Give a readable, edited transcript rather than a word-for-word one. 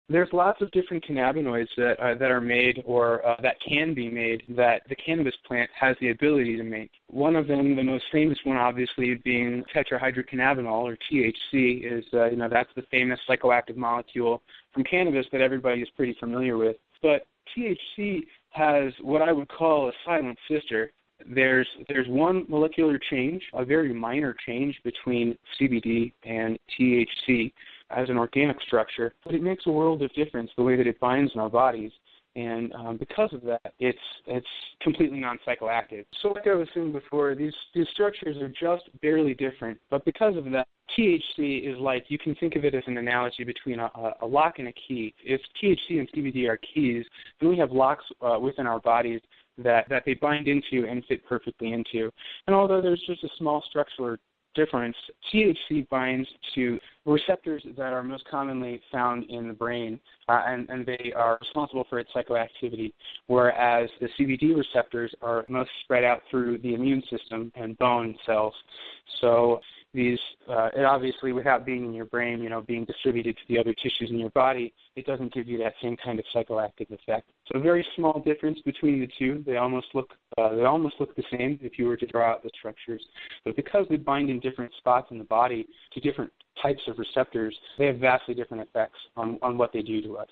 There's lots of different cannabinoids that are made or that can be made that the cannabis plant has the ability to make. One of them, the most famous one obviously being tetrahydrocannabinol or THC, is that's the famous psychoactive molecule from cannabis that everybody is pretty familiar with. But THC has what I would call a silent sister. There's one molecular change, a very minor change between CBD and THC as an organic structure, but it makes a world of difference the way that it binds in our bodies. And because of that, it's completely non-psychoactive. So like I was saying before, these structures are just barely different, but because of that, THC is like, you can think of it as an analogy between a lock and a key. If THC and CBD are keys, then we have locks within our bodies that they bind into and fit perfectly into. And although there's just a small structural difference, THC binds to receptors that are most commonly found in the brain, and they are responsible for its psychoactivity, whereas the CBD receptors are most spread out through the immune system and bone cells. So these, it obviously, without being in your brain, being distributed to the other tissues in your body, it doesn't give you that same kind of psychoactive effect. So a very small difference between the two. They almost look the same if you were to draw out the structures. But because they bind in different spots in the body to different types of receptors, they have vastly different effects on what they do to us.